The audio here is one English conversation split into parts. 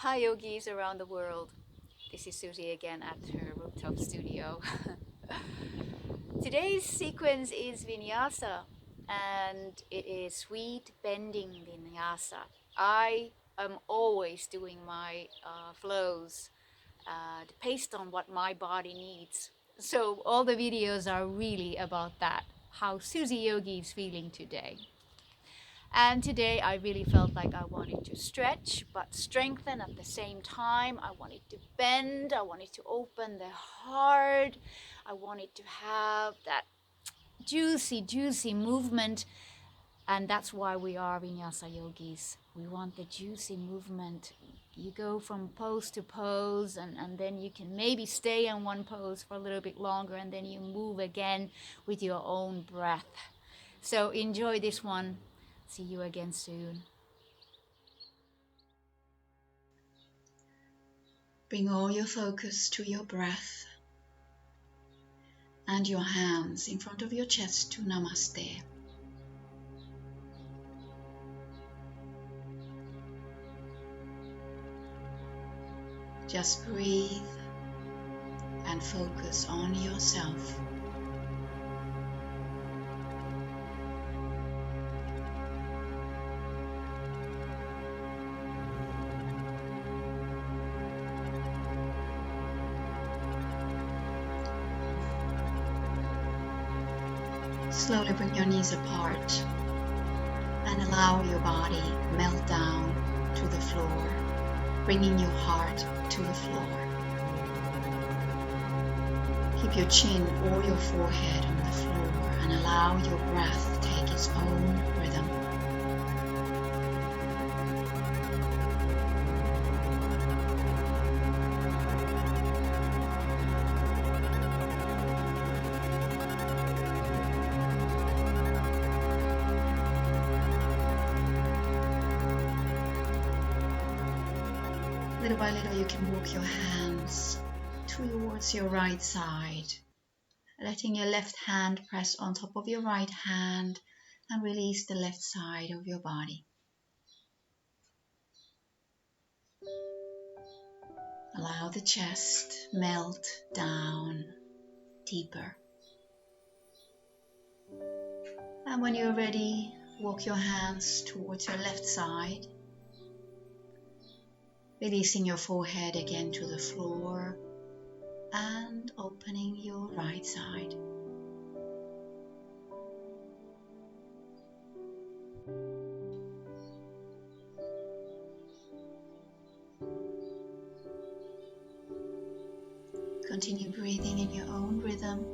Hi yogis around the world. This is Susie again at her rooftop studio. Today's sequence is Vinyasa and it is sweet bending Vinyasa. I am always doing my flows based on what my body needs. So all the videos are really about that, how Susie Yogi is feeling today. And today I really felt like I wanted to stretch but strengthen at the same time. I wanted to bend, I wanted to open the heart, I wanted to have that juicy movement. And that's why we are Vinyasa yogis. We want the juicy movement. You go from pose to pose, and then you can maybe stay in one pose for a little bit longer, and then you move again with your own breath. So enjoy this one. See you again soon. Bring all your focus to your breath and your hands in front of your chest to Namaste. Just breathe and focus on yourself. Slowly bring your knees apart and allow your body melt down to the floor, bringing your heart to the floor. Keep your chin or your forehead on the floor and allow your breath take its own rhythm. Little by little you can walk your hands towards your right side, letting your left hand press on top of your right hand and release the left side of your body. Allow the chest melt down deeper. And when you're ready, walk your hands towards your left side, releasing your forehead again to the floor and opening your right side. Continue breathing in your own rhythm.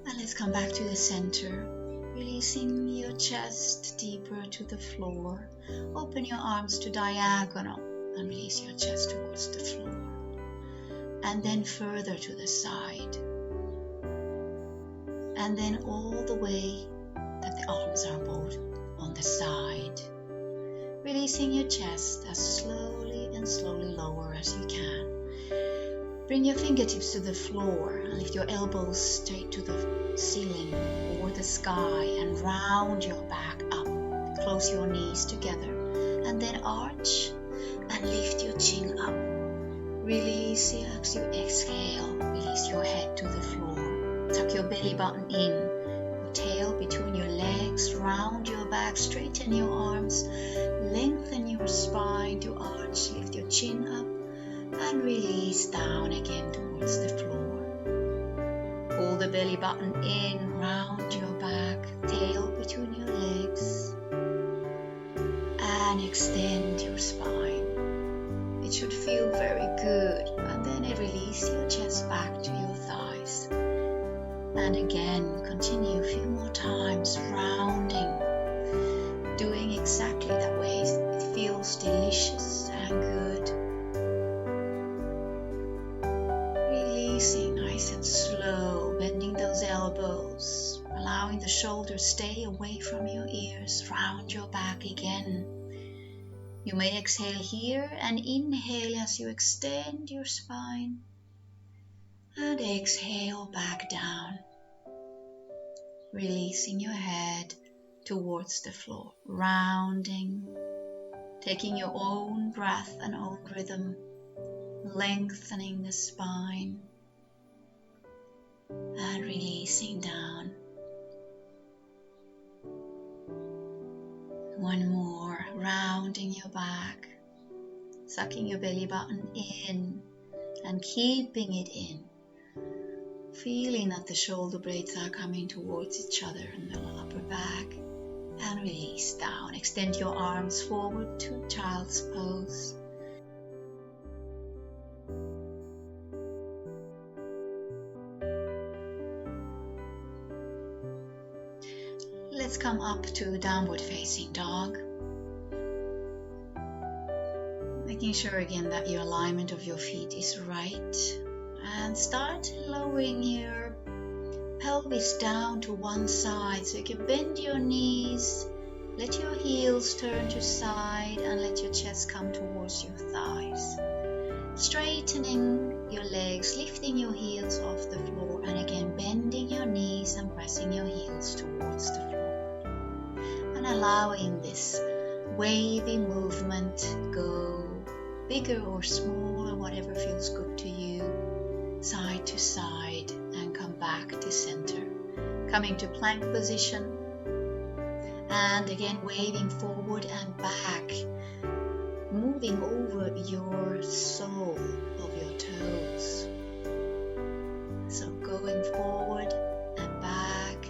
And let's come back to the center, releasing your chest deeper to the floor. Open your arms to diagonal and release your chest towards the floor. And then further to the side. And then all the way that the arms are both on the side. Releasing your chest as slowly and slowly lower as you can. Bring your fingertips to the floor and lift your elbows straight to the ceiling or the sky and round your back up. Close your knees together and then arch and lift your chin up. Release as you exhale. Release your head to the floor. Tuck your belly button in, your tail between your legs, round your back, straighten your arms, lengthen your spine to arch, lift your chin up and release down again towards the floor. Pull the belly button in, round your back, tail between your legs and extend your spine. It should feel very good, and then release your chest back to your thighs. And again, continue a few more times, rounding, doing exactly that way. It feels delicious and good. Releasing nice and slow, bending those elbows, allowing the shoulders stay away from your ears, round your back again. You may exhale here and inhale as you extend your spine and exhale back down, releasing your head towards the floor, rounding taking your own breath and own rhythm, lengthening the spine and releasing down. One more, rounding your back, sucking your belly button in and keeping it in. Feeling that the shoulder blades are coming towards each other in the upper back, and release down. Extend your arms forward to child's pose. Let's come up to downward facing dog. Making sure again that your alignment of your feet is right. And start lowering your pelvis down to one side, so you can bend your knees, let your heels turn to side, and let your chest come towards your thighs. Straightening your legs, lifting your heels off the floor, and again bending your knees and pressing your heels towards the floor. And allowing this wavy movement go bigger or smaller, whatever feels good to you, side to side, and come back to center. Coming to plank position, and again waving forward and back, moving over your sole of your toes. So going forward and back,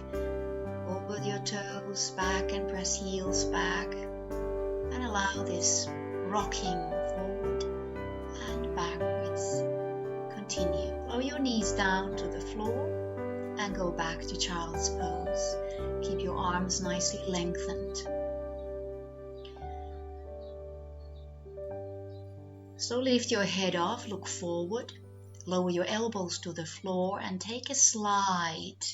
over your toes, back, and press heels back, and allow this rocking forward and backwards. Continue. Lower your knees down to the floor and go back to child's pose. Keep your arms nicely lengthened. Slowly lift your head off, look forward, lower your elbows to the floor and take a slide,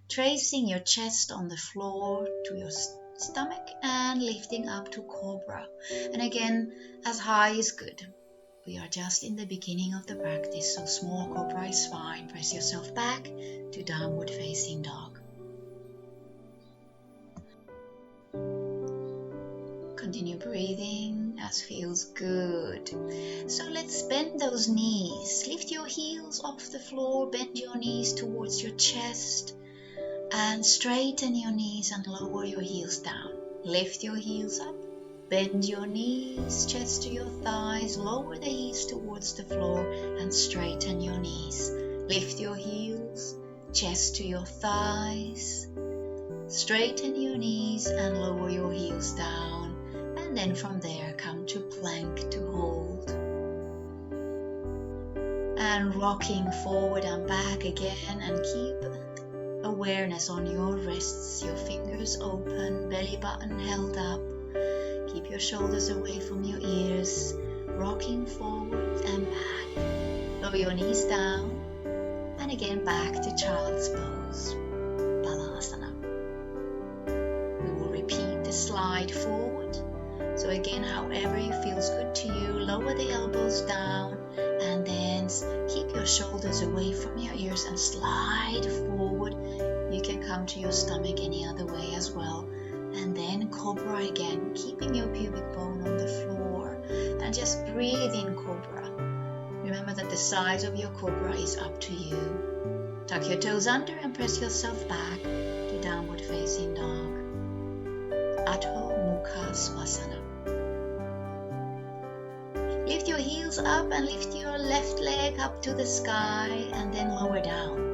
tracing your chest on the floor to your stomach and lifting up to cobra. And again, as high is good. We are just in the beginning of the practice, so small cobra is fine. Press yourself back to downward facing dog. Continue breathing as feels good. So let's bend those knees. Lift your heels off the floor, bend your knees towards your chest, and straighten your knees and lower your heels down. Lift your heels up. Bend your knees, chest to your thighs, lower the heels towards the floor and straighten your knees. Lift your heels, chest to your thighs, straighten your knees and lower your heels down. And then from there come to plank to hold. And rocking forward and back again, and keep awareness on your wrists, your fingers open, belly button held up. Keep your shoulders away from your ears, rocking forward and back. Lower your knees down, and again back to child's pose, Balasana. We will repeat the slide forward. So again, however it feels good to you, lower the elbows down, and then keep your shoulders away from your ears and slide forward. You can come to your stomach any other way as well. And then cobra again, keeping your pubic bone on the floor, and just breathe in cobra. Remember that the size of your cobra is up to you. Tuck your toes under and press yourself back to downward facing dog. Adho Mukha Swasana. Lift your heels up and lift your left leg up to the sky, and then lower down.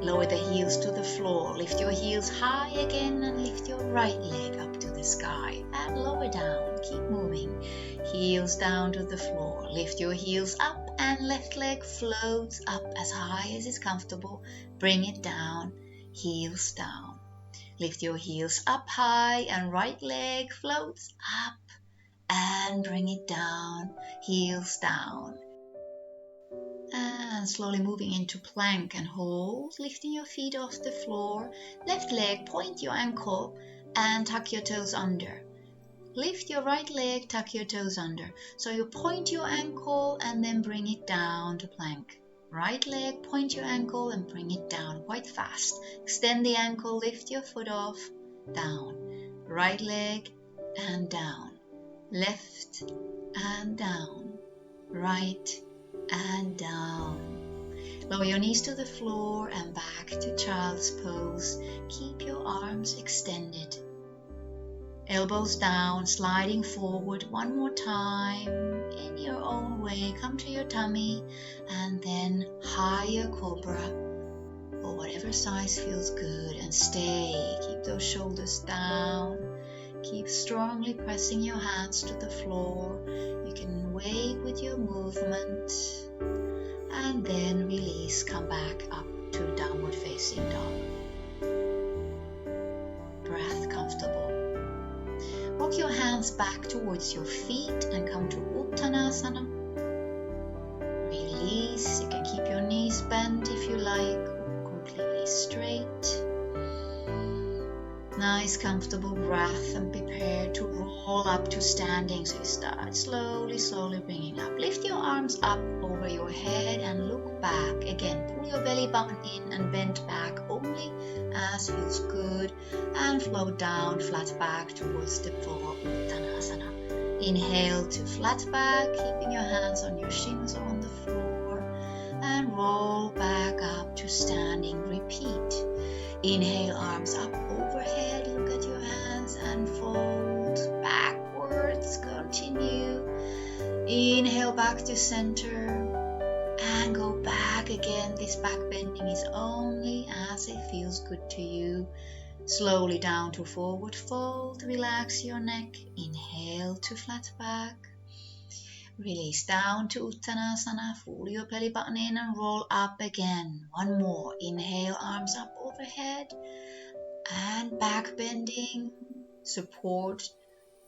Lower the heels to the floor. Lift your heels high again and lift your right leg up to the sky. And lower down. Keep moving. Heels down to the floor. Lift your heels up and left leg floats up as high as is comfortable. Bring it down. Heels down. Lift your heels up high and right leg floats up and bring it down. Heels down. And slowly moving into plank and hold, lifting your feet off the floor. Left leg, point your ankle and tuck your toes under. Lift your right leg, tuck your toes under. So you point your ankle and then bring it down to plank. Right leg, point your ankle and bring it down quite fast. Extend the ankle, lift your foot off, down. Right leg and down. left and down, right and down. Lower your knees to the floor and back to child's pose. Keep your arms extended. Elbows down, sliding forward one more time. In your own way, come to your tummy and then higher cobra or whatever size feels good, and stay. Keep those shoulders down. Keep strongly pressing your hands to the floor. You can wave with your movement and then release. Come back up to downward facing dog. Breath comfortable. Walk your hands back towards your feet and come to Uttanasana. Release. You can keep your knees bent if you like, completely straight. Nice comfortable breath, and prepare to roll up to standing. So you start slowly bringing up. Lift your arms up over your head and look back. Again, pull your belly button in and bend back only as feels good, and flow down flat back towards the floor, Uttanasana. Inhale to flat back, keeping your hands on your shins or on the floor, and roll back up to standing. Repeat. Inhale, arms up overhead, look at your hands and fold backwards. Continue. Inhale back to center and go back again. This back bending is only as it feels good to you. Slowly down to forward fold. Relax your neck. Inhale to flat back. Release down to Uttanasana. Pull your belly button in and roll up again. One more. Inhale, arms up overhead and back bending. Support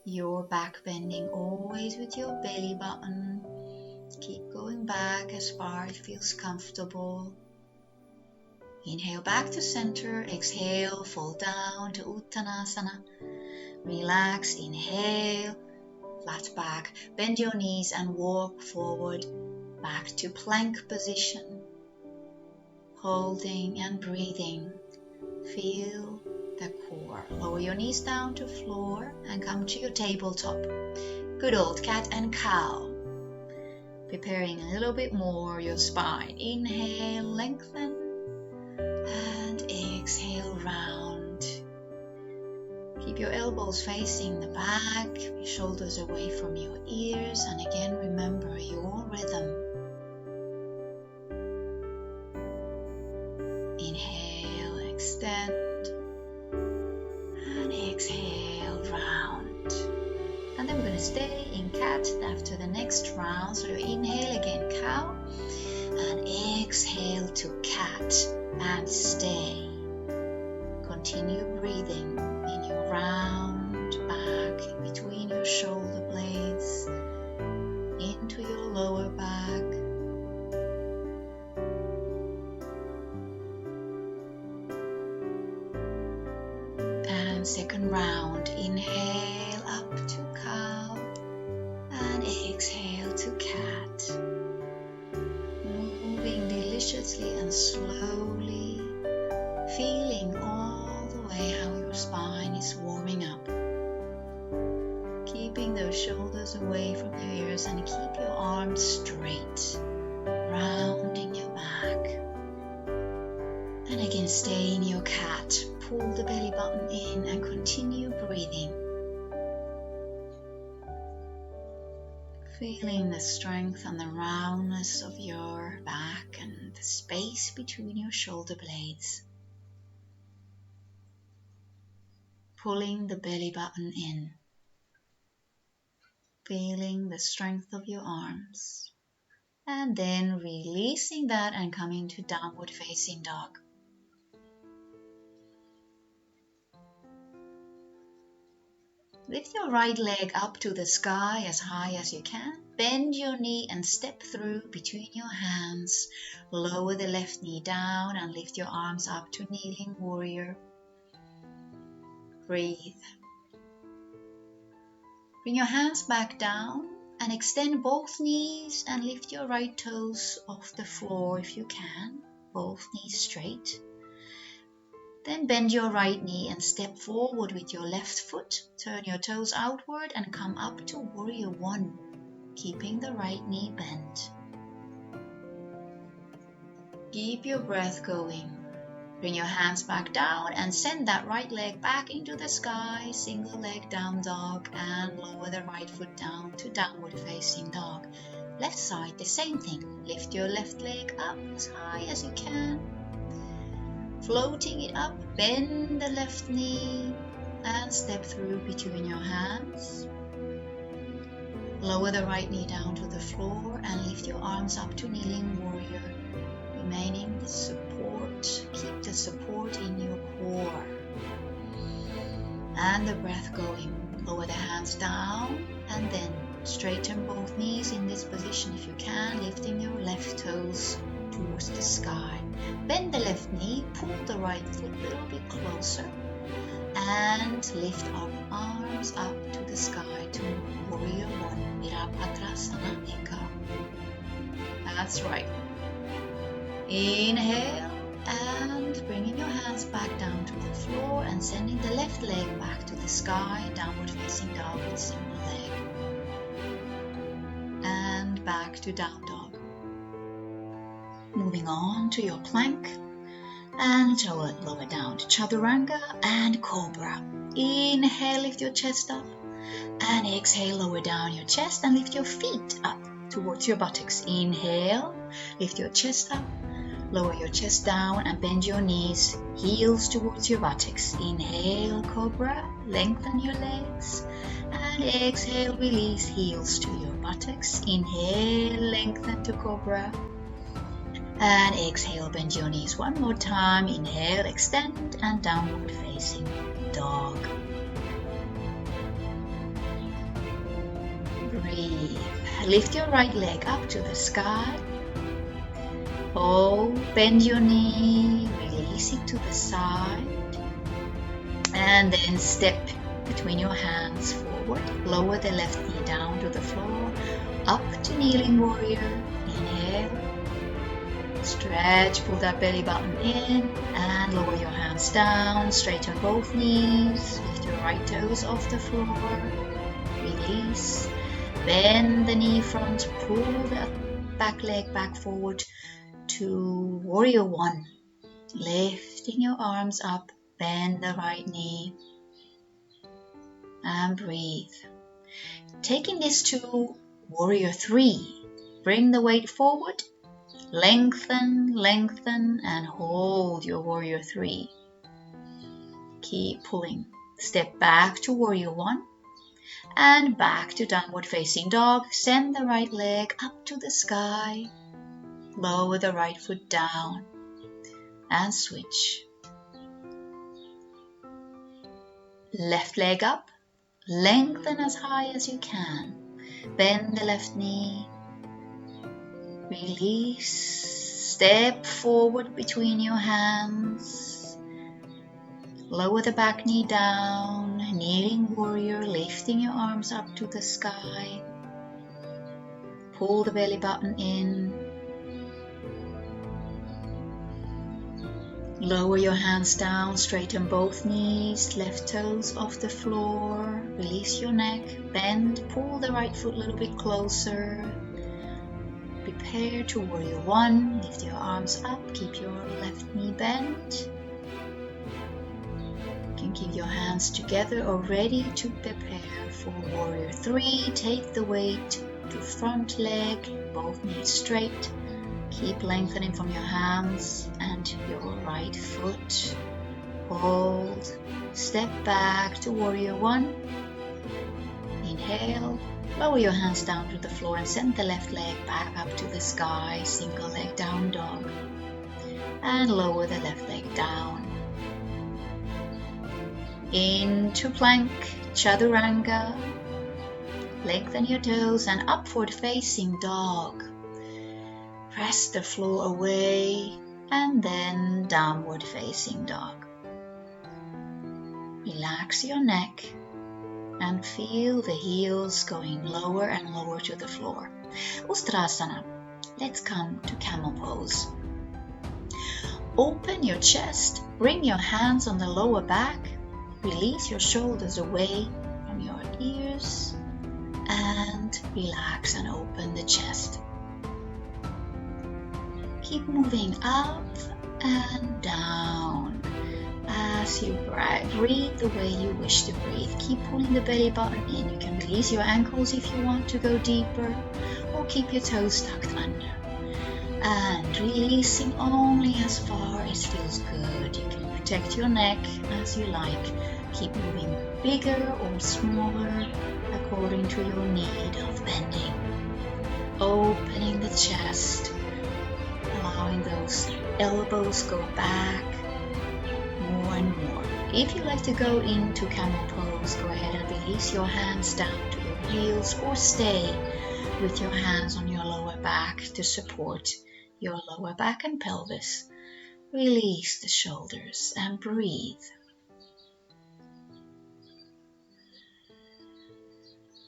your back bending always with your belly button. Keep going back as far as it feels comfortable. Inhale back to center. Exhale, fall down to Uttanasana. Relax. Inhale. Flat back, bend your knees and walk forward back to plank position. Holding and breathing. Feel the core. Lower your knees down to floor and come to your tabletop. Good old cat and cow. Preparing a little bit more your spine. Inhale, lengthen, and exhale, round. Keep your elbows facing the back, your shoulders away from your ears, and again remember your rhythm. Inhale, extend, and exhale, round. And then we're going to stay in cat after the next round. So you inhale again, cow, and exhale to cat, and stay. Continue breathing in your round back, between your shoulder blades, into your lower back. And second round, inhale up to cow and exhale to cat. Moving deliciously and slowly, feeling all the way how your spine is warming up. Keeping those shoulders away from your ears and keep your arms straight, rounding your back. And again, stay in your cat. Pull the belly button in and continue breathing. Feeling the strength and the roundness of your back and the space between your shoulder blades. Pulling the belly button in. Feeling the strength of your arms. And then releasing that and coming to downward facing dog. Lift your right leg up to the sky as high as you can. Bend your knee and step through between your hands. Lower the left knee down and lift your arms up to kneeling warrior. Breathe. Bring your hands back down and extend both knees and lift your right toes off the floor if you can. Both knees straight. Then bend your right knee and step forward with your left foot. Turn your toes outward and come up to Warrior One, keeping the right knee bent. Keep your breath going. Bring your hands back down and send that right leg back into the sky, single leg down dog, and lower the right foot down to downward facing dog. Left side, the same thing. Lift your left leg up as high as you can. Floating it up, bend the left knee and step through between your hands. Lower the right knee down to the floor and lift your arms up to kneeling warrior. Remaining the support, keep the support in your core. And the breath going. Lower the hands down and then straighten both knees in this position if you can, lifting your left toes towards the sky. Bend the left knee, pull the right foot a little bit closer and lift our arms up to the sky to Warrior One, Virabhadrasana Eka. That's right. Inhale and bringing your hands back down to the floor and sending the left leg back to the sky, downward facing dog with single leg. And back to down dog. Moving on to your plank and lower down to Chaturanga and Cobra. Inhale, lift your chest up and exhale, lower down your chest and lift your feet up towards your buttocks. Inhale, lift your chest up. Lower your chest down and bend your knees, heels towards your buttocks. Inhale, Cobra, lengthen your legs. And exhale, release, heels to your buttocks. Inhale, lengthen to Cobra. And exhale, bend your knees one more time. Inhale, extend and downward facing dog. Breathe. Lift your right leg up to the sky. Hold, bend your knee, release it to the side, and then step between your hands forward. Lower the left knee down to the floor, up to kneeling warrior. Inhale, stretch, pull that belly button in, and lower your hands down. Straighten both knees, lift your right toes off the floor. Release, bend the knee front, pull the back leg back forward to Warrior One, lifting your arms up, bend the right knee and breathe. Taking this to Warrior Three, bring the weight forward, lengthen, lengthen and hold your Warrior Three. Keep pulling. Step back to Warrior One and back to downward facing dog. Send the right leg up to the sky. Lower the right foot down and switch. Left leg up, lengthen as high as you can. Bend the left knee, release, step forward between your hands. Lower the back knee down, kneeling warrior, lifting your arms up to the sky. Pull the belly button in. Lower your hands down, straighten both knees, left toes off the floor, release your neck, bend, pull the right foot a little bit closer. Prepare to Warrior One, lift your arms up, keep your left knee bent. You can keep your hands together or ready to prepare for Warrior Three. Take the weight to front leg, both knees straight. Keep lengthening from your hands and your right foot. Hold. Step back to Warrior One. Inhale. Lower your hands down to the floor and send the left leg back up to the sky. Single leg down dog. And lower the left leg down. Into plank, Chaturanga. Lengthen your toes and upward facing dog. Press the floor away and then downward facing dog. Relax your neck and feel the heels going lower and lower to the floor. Ustrasana. Let's come to camel pose. Open your chest, bring your hands on the lower back, release your shoulders away from your ears, and relax and open the chest. Keep moving up and down. As you breathe the way you wish to breathe, keep pulling the belly button in. You can release your ankles if you want to go deeper, or keep your toes tucked under. And releasing only as far as feels good. You can protect your neck as you like. Keep moving bigger or smaller according to your need of bending. Opening the chest, allowing those elbows go back more and more. If you like to go into camel pose, go ahead and release your hands down to your heels, or stay with your hands on your lower back to support your lower back and pelvis. Release the shoulders and breathe.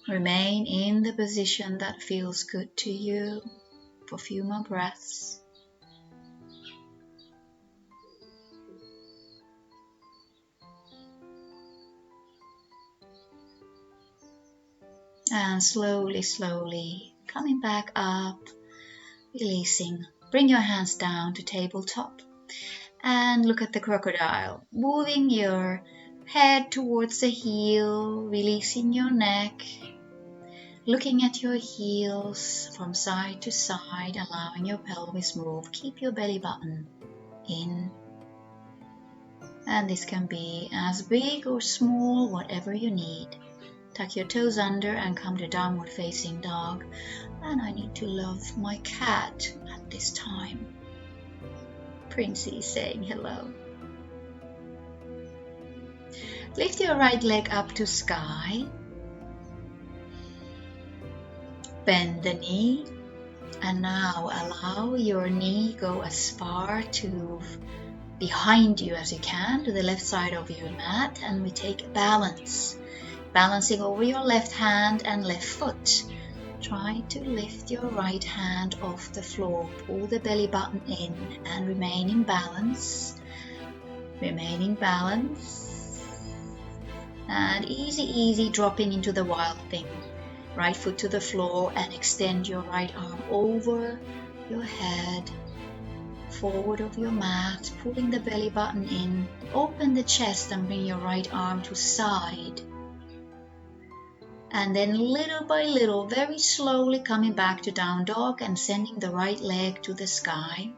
Remain in the position that feels good to you for a few more breaths. And slowly, slowly coming back up, releasing. Bring your hands down to tabletop and look at the crocodile. Moving your head towards the heel, releasing your neck. Looking at your heels from side to side, allowing your pelvis move. Keep your belly button in. And this can be as big or small, whatever you need. Tuck your toes under and come to downward facing dog. And I need to love my cat at this time. Princey is saying hello. Lift your right leg up to sky. Bend the knee. And now allow your knee go as far to behind you as you can, to the left side of your mat. And we take balance. Balancing over your left hand and left foot. Try to lift your right hand off the floor. Pull the belly button in and remain in balance. Remain in balance. And easy dropping into the wild thing. Right foot to the floor and extend your right arm over your head, forward of your mat, pulling the belly button in. Open the chest and bring your right arm to side. And then little by little, very slowly coming back to down dog and sending the right leg to the sky.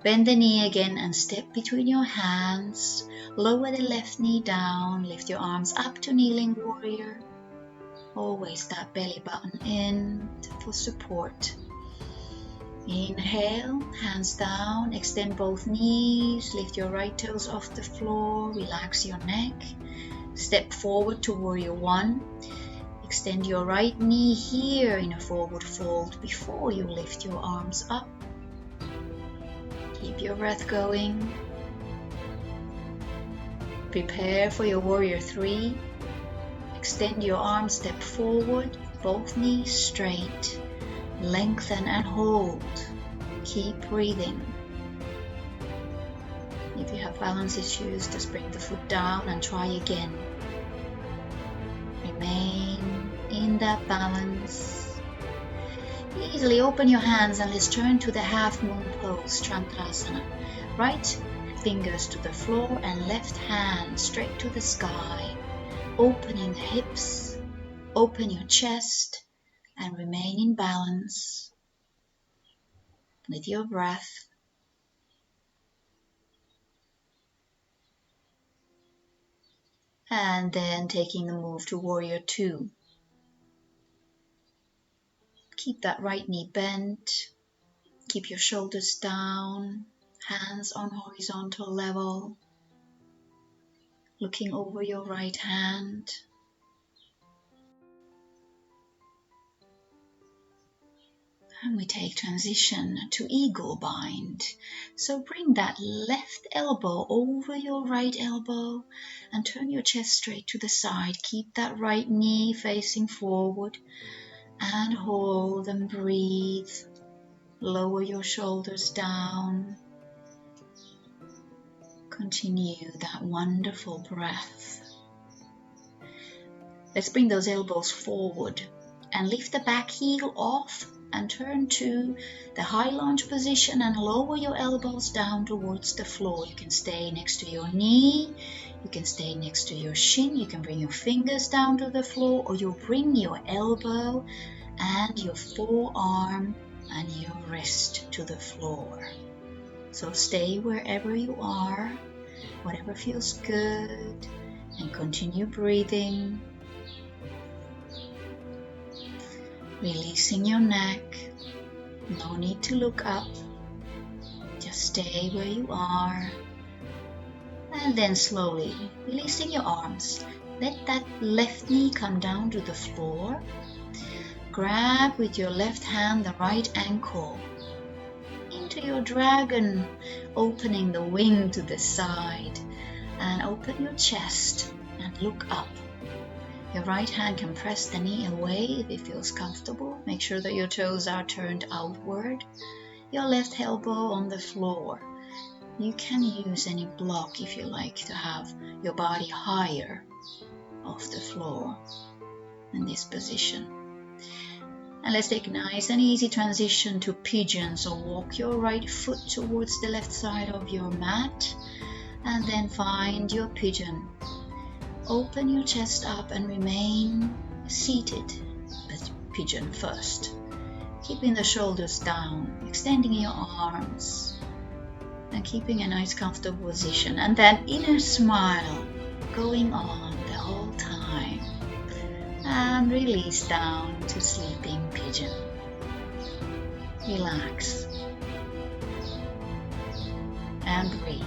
Bend the knee again and step between your hands. Lower the left knee down. Lift your arms up to kneeling warrior. Always that belly button in for support. Inhale, hands down, extend both knees. Lift your right toes off the floor. Relax your neck. Step forward to warrior one. Extend your right knee here in a forward fold before you lift your arms up. Keep your breath going. Prepare for your warrior three. Extend your arms, step forward, both knees straight. Lengthen and hold. Keep breathing. If you have balance issues, just bring the foot down and try again. Remain in that balance. Easily open your hands and let's turn to the half moon pose, Chandrasana. Right fingers to the floor and left hand straight to the sky. Opening the hips, open your chest and remain in balance with your breath. And then taking the move to warrior two. Keep that right knee bent. Keep your shoulders down, hands on horizontal level. Looking over your right hand. And we take transition to eagle bind. So bring that left elbow over your right elbow and turn your chest straight to the side. Keep that right knee facing forward and hold and breathe. Lower your shoulders down. Continue that wonderful breath. Let's bring those elbows forward and lift the back heel off and turn to the high lunge position and lower your elbows down towards the floor. You can stay next to your knee, you can stay next to your shin, you can bring your fingers down to the floor, or you'll bring your elbow and your forearm and your wrist to the floor. So stay wherever you are, whatever feels good, and continue breathing. Releasing your neck. No need to look up. Just stay where you are. And then slowly releasing your arms. Let that left knee come down to the floor. Grab with your left hand the right ankle into your dragon, opening the wing to the side, and open your chest and look up. Your right hand can press the knee away if it feels comfortable. Make sure that your toes are turned outward. Your left elbow on the floor. You can use any block if you like to have your body higher off the floor in this position. And let's take a nice and easy transition to pigeon. So walk your right foot towards the left side of your mat and then find your pigeon. Open your chest up and remain seated, but pigeon first. Keeping the shoulders down, extending your arms, and keeping a nice comfortable position. And that inner smile going on the whole time. And release down to sleeping pigeon. Relax. And breathe.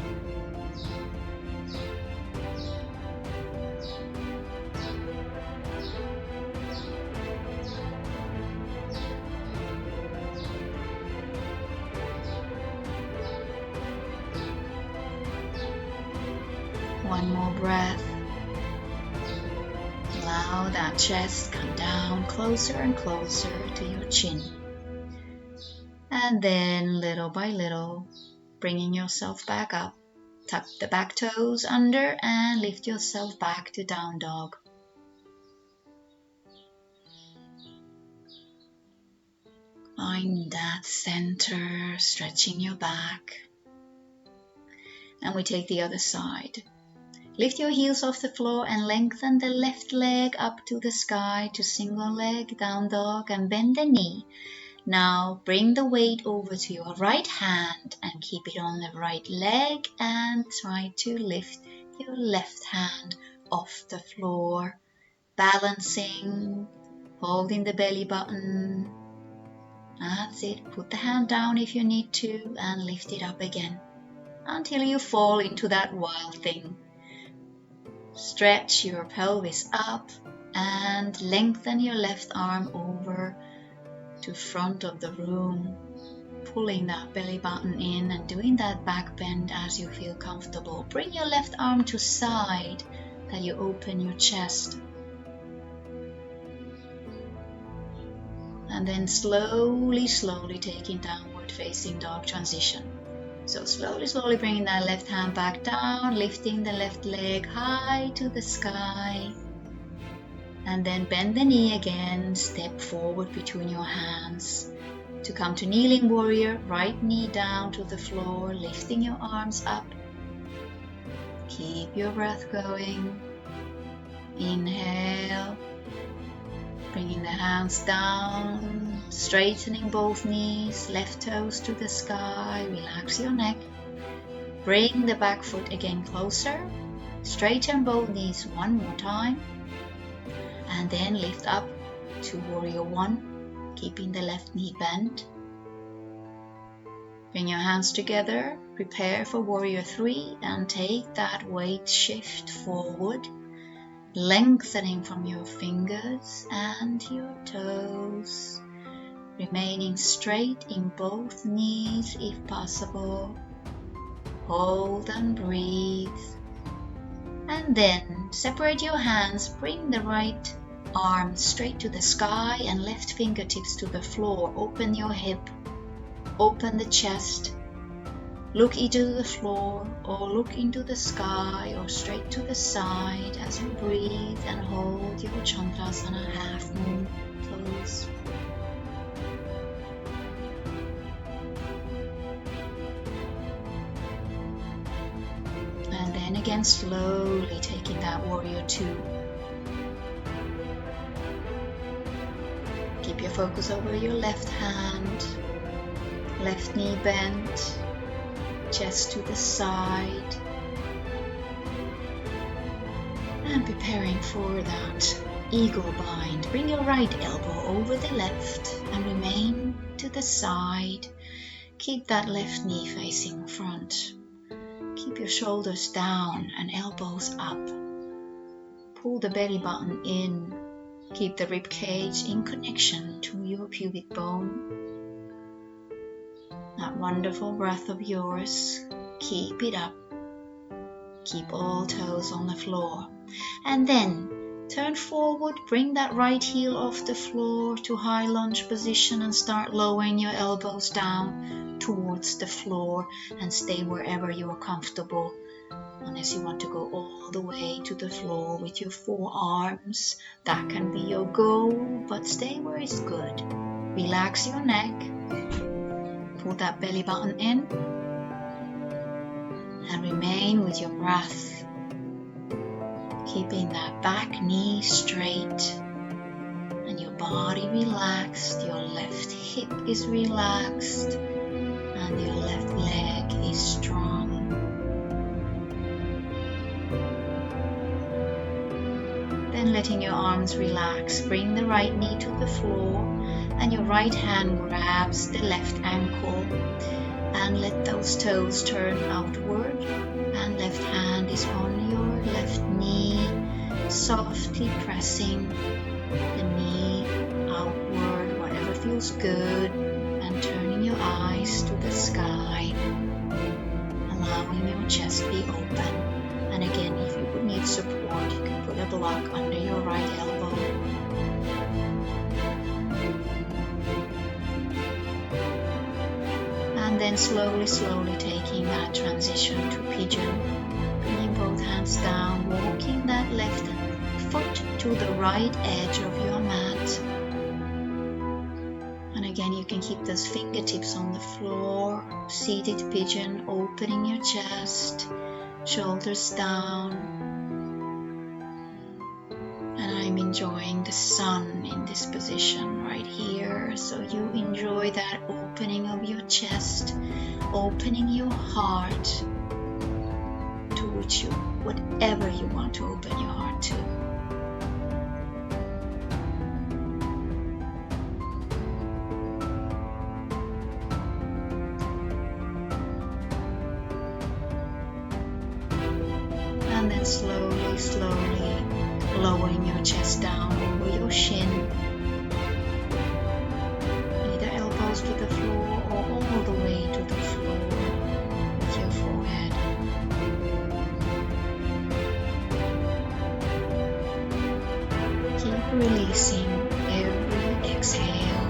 One more breath. Allow that chest come down closer and closer to your chin. And then little by little, bringing yourself back up. Tuck the back toes under and lift yourself back to down dog. Find that center, stretching your back. And we take the other side. Lift your heels off the floor and lengthen the left leg up to the sky to single leg, down dog, and bend the knee. Now bring the weight over to your right hand and keep it on the right leg and try to lift your left hand off the floor. Balancing, holding the belly button. That's it. Put the hand down if you need to and lift it up again until you fall into that wild thing. Stretch your pelvis up and lengthen your left arm over to front of the room, pulling that belly button in and doing that back bend as you feel comfortable. Bring your left arm to side that you open your chest. And then slowly taking downward facing dog transition. So slowly bringing that left hand back down, lifting the left leg high to the sky. And then bend the knee again, step forward between your hands to come to kneeling warrior, right knee down to the floor, lifting your arms up. Keep your breath going. Inhale, bringing the hands down, straightening both knees, left toes to the sky, relax your neck. Bring the back foot again closer, straighten both knees one more time, and then lift up to warrior one, keeping the left knee bent. Bring your hands together, prepare for warrior three, and take that weight shift forward, lengthening from your fingers and your toes, remaining straight in both knees if possible. Hold and breathe. And then separate your hands, bring the right arm straight to the sky and left fingertips to the floor. Open your hip, open the chest, Look either to the floor or look into the sky or straight to the side as you breathe and hold your Chandrasana half moon pose. And then again, slowly taking that warrior two. Keep your focus over your left hand, left knee bent, chest to the side, and preparing for that eagle bind. Bring your right elbow over the left and remain to the side. Keep that left knee facing front. Keep your shoulders down and elbows up. Pull the belly button in. Keep the rib cage in connection to your pubic bone. That wonderful breath of yours, keep it up. Keep all toes on the floor. And then turn forward, bring that right heel off the floor to high lunge position and start lowering your elbows down towards the floor and stay wherever you are comfortable. Unless you want to go all the way to the floor with your forearms, that can be your goal, but stay where it's good. Relax your neck. Pull that belly button in and remain with your breath, keeping that back knee straight and your body relaxed. Your left hip is relaxed and your left leg is strong. Then letting your arms relax, bring the right knee to the floor and your right hand grabs the left ankle and let those toes turn outward and left hand is on your left knee, softly pressing the knee outward, whatever feels good, and turning your eyes to the sky, allowing your chest be open. And again, if you would need support, you can put a block under your right elbow. And then slowly taking that transition to pigeon, bringing both hands down, walking that left foot to the right edge of your mat. And again, you can keep those fingertips on the floor, seated pigeon, opening your chest, shoulders down. And I'm enjoying the sun in this position right here, so you enjoy that opening of your chest, opening your heart towards you, whatever you want to open your heart to. And then slowly lowering your chest down over your shin, either elbows to the floor or all the way to the floor with your forehead. Keep releasing every exhale.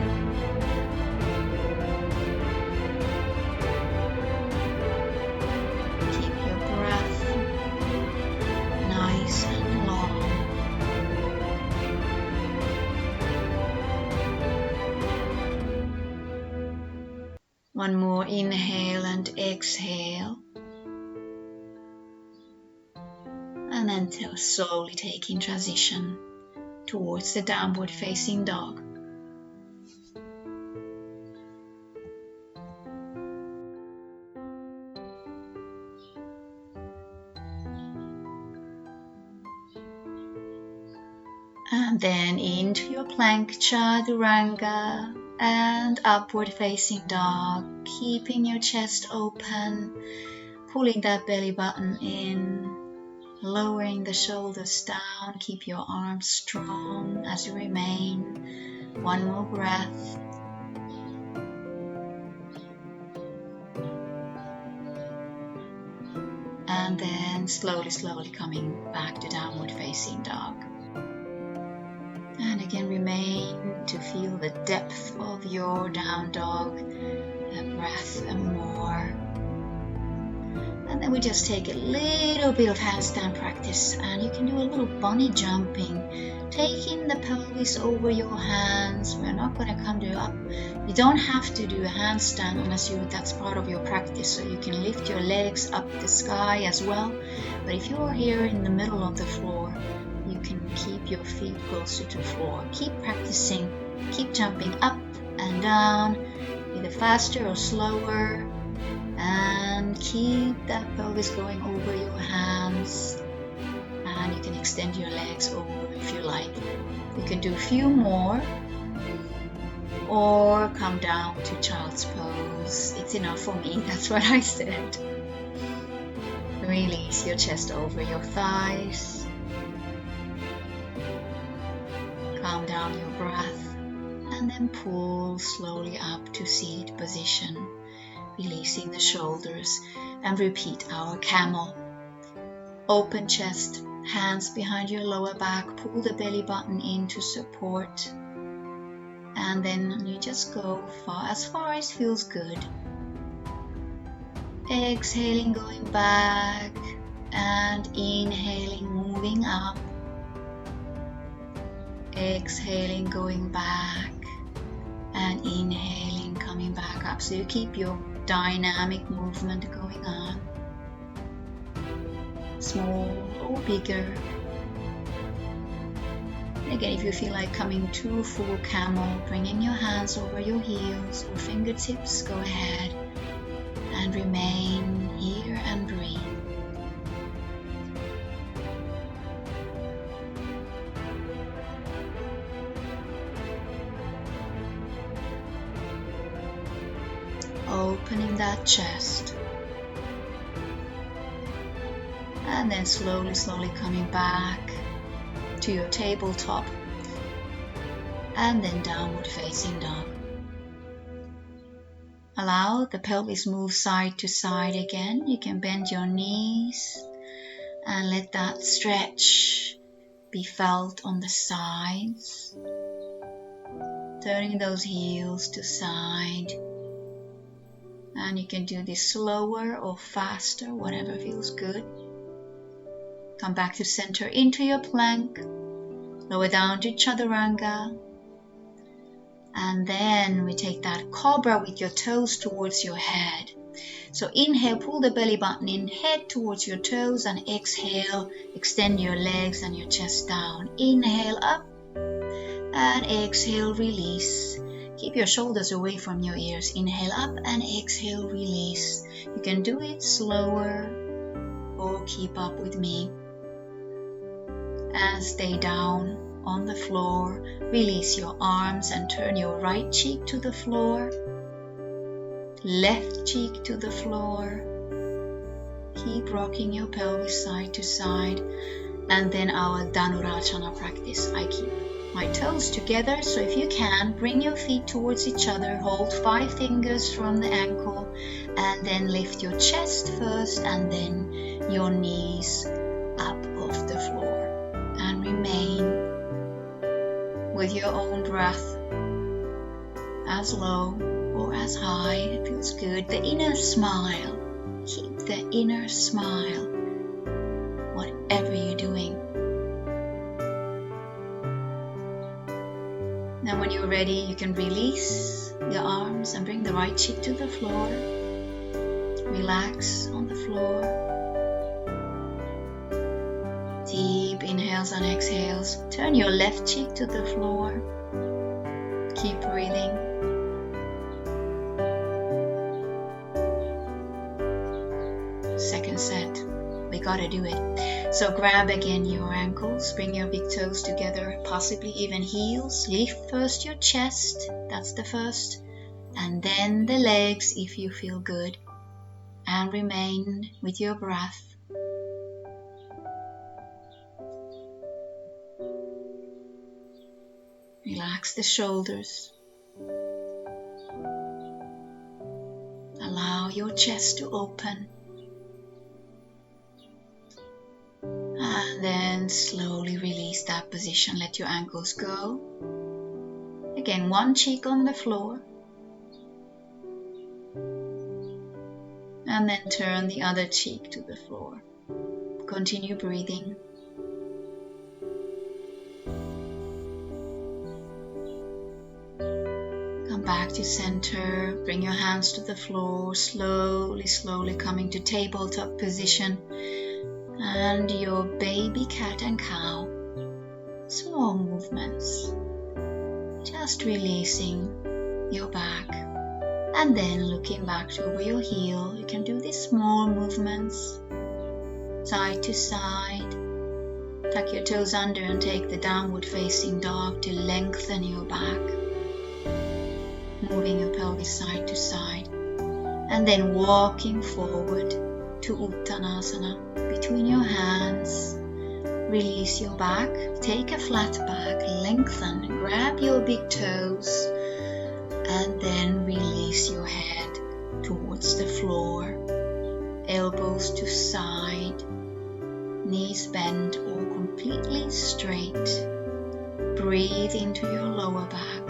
Keep your breath nice and long. One more inhale and exhale. And then slowly taking transition towards the downward facing dog. And then into your plank chaturanga and upward facing dog, keeping your chest open, pulling that belly button in, lowering the shoulders down. Keep your arms strong as you remain. One more breath. And then slowly coming back to downward facing dog. And again, remain to feel the depth of your down dog, a breath and more. And then we just take a little bit of handstand practice, and you can do a little bunny jumping, taking the pelvis over your hands. We're not going to come to up. You don't have to do a handstand unless that's part of your practice, so you can lift your legs up the sky as well. But if you're here in the middle of the floor, you can keep your feet closer to the floor. Keep practicing, keep jumping up and down, either faster or slower. And keep that pelvis going over your hands, and you can extend your legs over if you like. You can do a few more or come down to child's pose. It's enough for me, that's what I said. Release your chest over your thighs. Calm down your breath, and then pull slowly up to seated position. Releasing the shoulders, and repeat our camel. Open chest, hands behind your lower back, pull the belly button in to support, and then you just go as far as feels good. Exhaling, going back, and inhaling, moving up. Exhaling, going back, and inhaling, coming back up. So you keep your dynamic movement going on, small or bigger. Again, if you feel like coming to full camel, bringing your hands over your heels or fingertips, go ahead and remain here and breathe. Opening that chest, and then slowly coming back to your tabletop, and then downward facing dog. Allow the pelvis move side to side again. You can bend your knees and let that stretch be felt on the sides, turning those heels to side. And you can do this slower or faster, whatever feels good. Come back to center into your plank. Lower down to chaturanga. And then we take that cobra with your toes towards your head. So inhale, pull the belly button in, head towards your toes, and exhale, extend your legs and your chest down. Inhale up, and exhale, release. Keep your shoulders away from your ears. Inhale up and exhale, release. You can do it slower or keep up with me. And stay down on the floor. Release your arms and turn your right cheek to the floor. Left cheek to the floor. Keep rocking your pelvis side to side. And then our Dhanurajana practice. I keep my toes together, so if you can, bring your feet towards each other, hold 5 fingers from the ankle, and then lift your chest first, and then your knees up off the floor, and remain with your own breath, as low or as high, it feels good. The inner smile, keep the inner smile, whatever you're doing. Now when you're ready, you can release your arms and bring the right cheek to the floor. Relax on the floor. Deep inhales and exhales. Turn your left cheek to the floor. Keep breathing. Second set. We gotta do it. So grab again your ankles, bring your big toes together, possibly even heels. Lift first your chest, that's the first, and then the legs if you feel good. And remain with your breath. Relax the shoulders. Allow your chest to open. And then slowly release that position. Let your ankles go. Again, one cheek on the floor. and then turn the other cheek to the floor. Continue breathing. Come back to center, bring your hands to the floor, slowly coming to tabletop position, and your baby cat and cow. Small movements, just releasing your back, and then looking back over your heel. You can do these small movements, side to side. Tuck your toes under and take the downward facing dog to lengthen your back, moving your pelvis side to side, and then walking forward to Uttanasana. Between your hands, release your back, take a flat back, lengthen, grab your big toes, and then release your head towards the floor, elbows to side, knees bent or completely straight. Breathe into your lower back.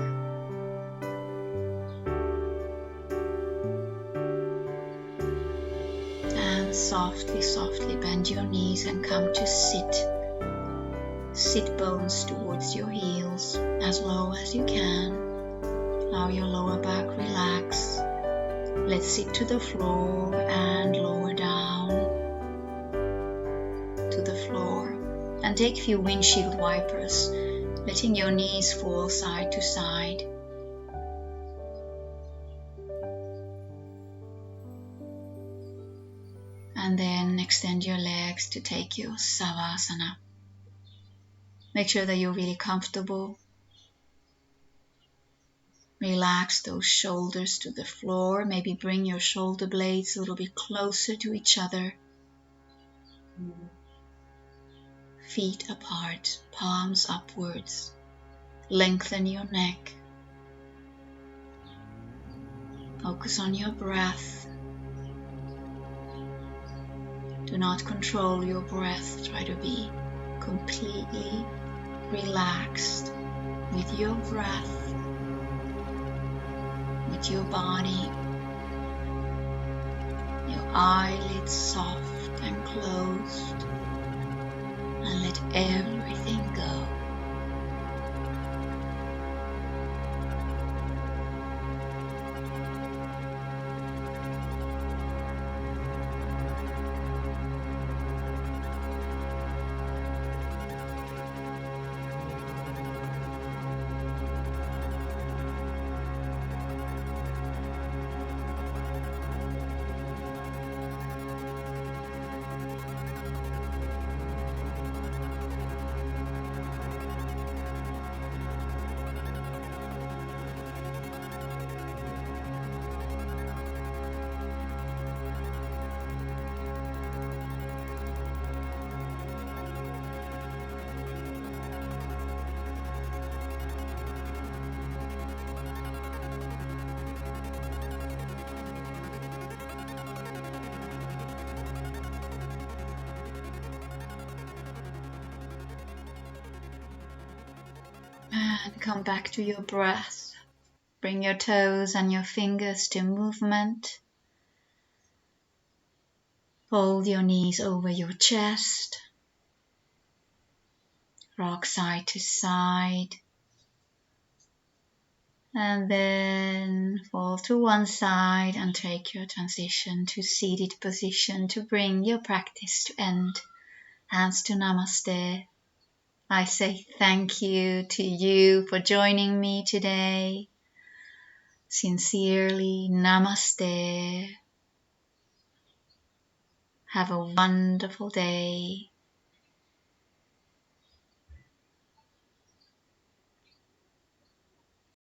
And softly bend your knees and come to sit. Sit bones towards your heels as low as you can. Allow your lower back relax. Let's sit to the floor and lower down to the floor. And take a few windshield wipers, letting your knees fall side to side. And then extend your legs to take your Savasana. Make sure that you're really comfortable. Relax those shoulders to the floor. Maybe bring your shoulder blades a little bit closer to each other. Feet apart, palms upwards. Lengthen your neck. Focus on your breath. Do not control your breath. Try to be completely relaxed with your breath, with your body, your eyelids soft and closed, and let everything go. And come back to your breath. Bring your toes and your fingers to movement. Fold your knees over your chest. Rock side to side. And then fall to one side and take your transition to seated position to bring your practice to end. Hands to Namaste. I say thank you to you for joining me today. Sincerely, Namaste. Have a wonderful day.